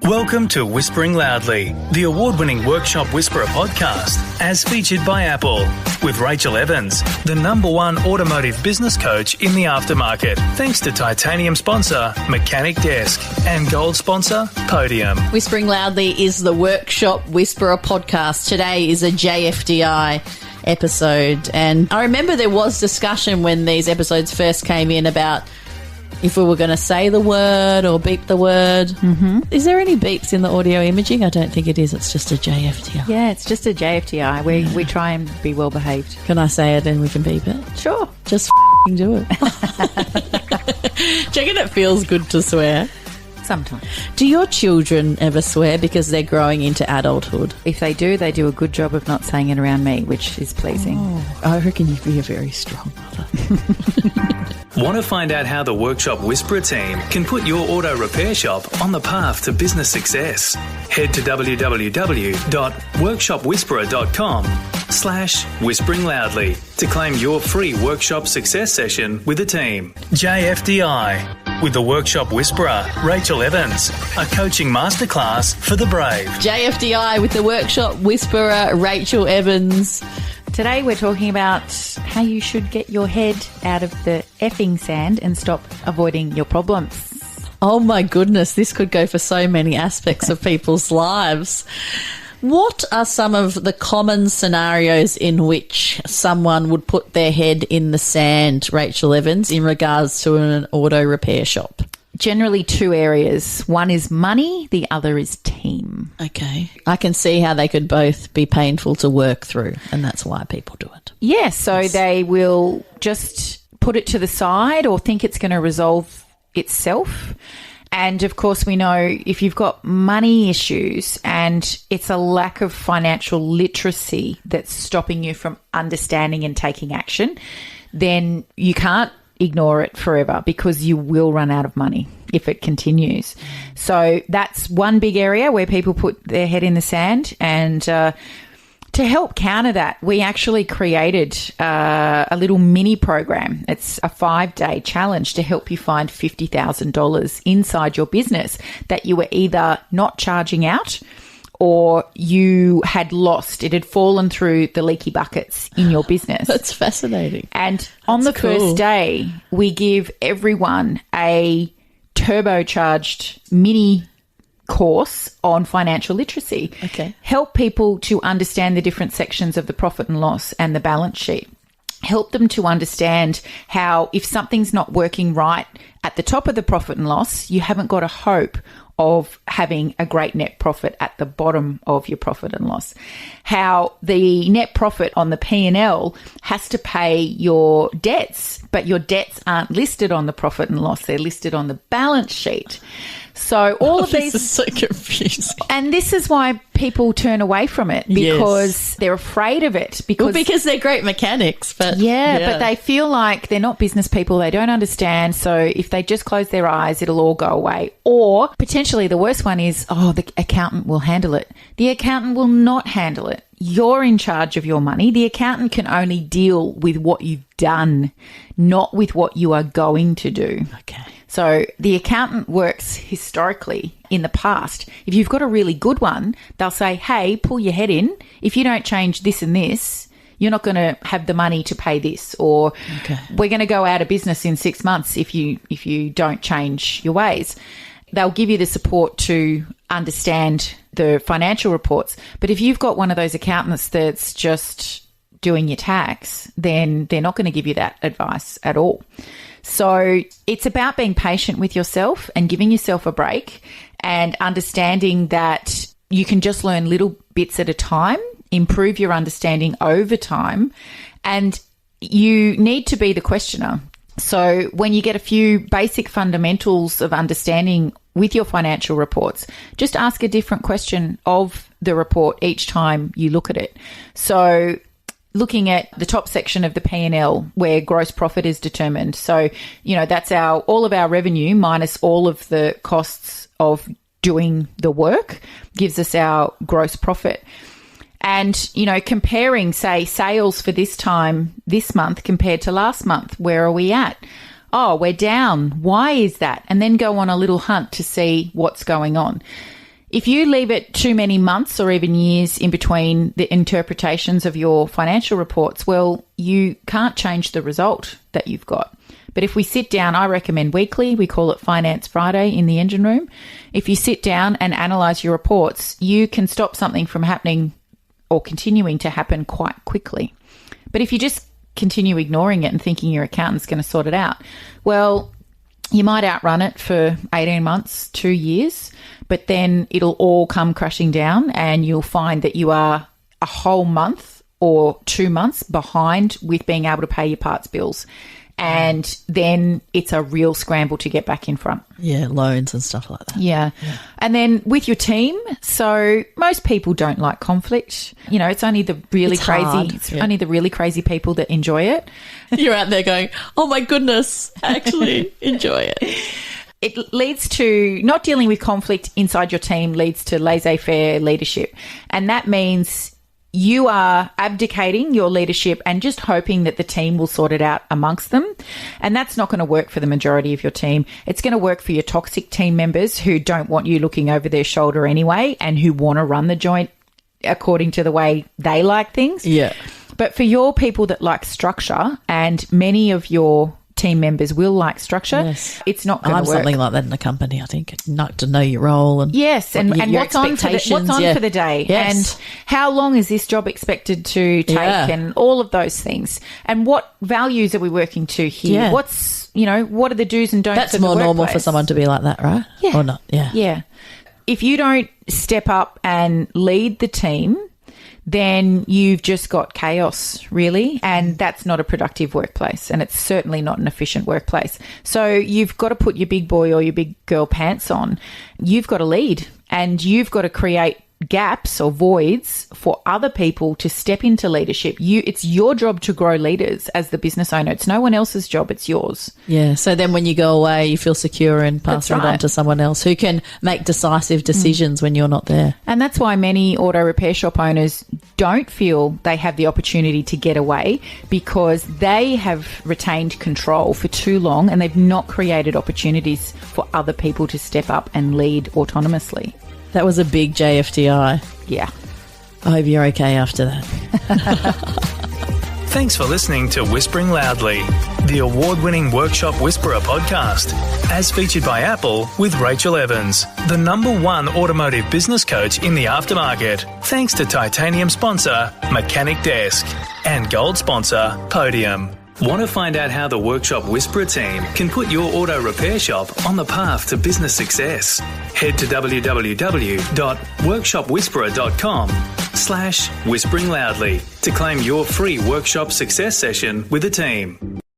Welcome to Whispering Loudly, the award-winning Workshop Whisperer podcast, as featured by Apple, with Rachael Evans, the #1 automotive business coach in the aftermarket, thanks to titanium sponsor Mechanic Desk and gold sponsor Podium. Whispering Loudly is the Workshop Whisperer podcast. Today is a JFDI episode, and I remember there was discussion when these episodes first came in about if we were going to say the word or beep the word. Mm-hmm. Is there any beeps in the audio imaging? I don't think it is. It's just a JFDI. Yeah, it's just a JFDI. We try and be well behaved. Can I say it and we can beep it? Sure. Just do it. Checking it feels good to swear. Sometimes. Do your children ever swear because they're growing into adulthood? If they do a good job of not saying it around me, which is pleasing. Oh, I reckon you'd be a very strong mother. Want to find out how the Workshop Whisperer team can put your auto repair shop on the path to business success? Head to www.workshopwhisperer.com/whispering loudly to claim your free workshop success session with the team. JFDI with the Workshop Whisperer, Rachael Evans, a coaching masterclass for the brave. JFDI with the Workshop Whisperer, Rachael Evans. Today we're talking about how you should get your head out of the effing sand and stop avoiding your problems. Oh my goodness, this could go for so many aspects of people's lives. What are some of the common scenarios in which someone would put their head in the sand, Rachael Evans, in regards to an auto repair shop? Generally two areas. One is money, the other is team. Okay. I can see how they could both be painful to work through, and that's why people do it. Yeah, so they will just put it to the side or think it's going to resolve itself. And, of course, we know if you've got money issues and it's a lack of financial literacy that's stopping you from understanding and taking action, then you can't ignore it forever because you will run out of money if it continues. So that's one big area where people put their head in the sand. And to help counter that, we actually created a little mini program. It's a 5-day challenge to help you find $50,000 inside your business that you were either not charging out or you had lost. It had fallen through the leaky buckets in your business. That's fascinating. And on the first day, we give everyone a turbocharged mini course on financial literacy. Okay. Help people to understand the different sections of the profit and loss and the balance sheet. Help them to understand how if something's not working right at the top of the profit and loss, you haven't got a hope of having a great net profit at the bottom of your profit and loss. How the net profit on the P&L has to pay your debts, but your debts aren't listed on the profit and loss. They're listed on the balance sheet. So all of these... This is so confusing. And this is why people turn away from it because they're afraid of it. Because they're great mechanics. But but they feel like they're not business people. They don't understand. So if they just close their eyes, it'll all go away. Or potentially the worst one is, the accountant will handle it. The accountant will not handle it. You're in charge of your money. The accountant can only deal with what you've done, not with what you are going to do. Okay. So the accountant works historically in the past. If you've got a really good one, they'll say, hey, pull your head in. If you don't change this and this, you're not going to have the money to pay this. Or we're going to go out of business in 6 months if you don't change your ways. They'll give you the support to understand the financial reports. But if you've got one of those accountants that's just doing your tax, then they're not going to give you that advice at all. So it's about being patient with yourself and giving yourself a break and understanding that you can just learn little bits at a time, improve your understanding over time, and you need to be the questioner. So when you get a few basic fundamentals of understanding with your financial reports, just ask a different question of the report each time you look at it. So looking at the top section of the P&L where gross profit is determined. So, that's all of our revenue minus all of the costs of doing the work gives us our gross profit. And, comparing, say, sales for this month compared to last month, where are we at? Oh, we're down. Why is that? And then go on a little hunt to see what's going on. If you leave it too many months or even years in between the interpretations of your financial reports, well, you can't change the result that you've got. But if we sit down, I recommend weekly. We call it Finance Friday in the engine room. If you sit down and analyse your reports, you can stop something from happening or continuing to happen quite quickly. But if you just continue ignoring it and thinking your accountant's going to sort it out, well, you might outrun it for 18 months, 2 years, but then it'll all come crashing down and you'll find that you are a whole month or 2 months behind with being able to pay your parts bills. And then it's a real scramble to get back in front. Yeah, loans and stuff like that. Yeah. And then with your team, so most people don't like conflict. You know, it's only the really only the really crazy people that enjoy it. You're out there going, oh my goodness, I actually enjoy it. It leads to not dealing with conflict inside your team, leads to laissez-faire leadership. And that means you are abdicating your leadership and just hoping that the team will sort it out amongst them. And that's not going to work for the majority of your team. It's going to work for your toxic team members who don't want you looking over their shoulder anyway and who want to run the joint according to the way they like things. Yeah. But for your people that like structure, and many of your team members will like structure, yes. It's not going to work. I'm something like that in the company, I think. Not to know your role and yes, and what's on for the day, yes. And how long is this job expected to take, and all of those things, and what values are we working to here? Yeah. What's what are the do's and don'ts? That's of more the normal workplace? for someone to be like that, right? Yeah, or not? Yeah, yeah. If you don't step up and lead the team, then you've just got chaos, really, and that's not a productive workplace, and it's certainly not an efficient workplace. So you've got to put your big boy or your big girl pants on. You've got to lead, and you've got to create gaps or voids for other people to step into leadership. It's your job to grow leaders as the business owner. It's no one else's job, it's yours. Yeah, so then when you go away, you feel secure and pass it on to someone else who can make decisive decisions when you're not there. And that's why many auto repair shop owners don't feel they have the opportunity to get away, because they have retained control for too long and they've not created opportunities for other people to step up and lead autonomously. That was a big JFDI. Yeah. I hope you're okay after that. Thanks for listening to Whispering Loudly, the award-winning Workshop Whisperer podcast, as featured by Apple with Rachael Evans, the #1 automotive business coach in the aftermarket. Thanks to titanium sponsor Mechanic Desk and gold sponsor Podium. Want to find out how the Workshop Whisperer team can put your auto repair shop on the path to business success? Head to www.workshopwhisperer.com/whispering loudly to claim your free workshop success session with the team.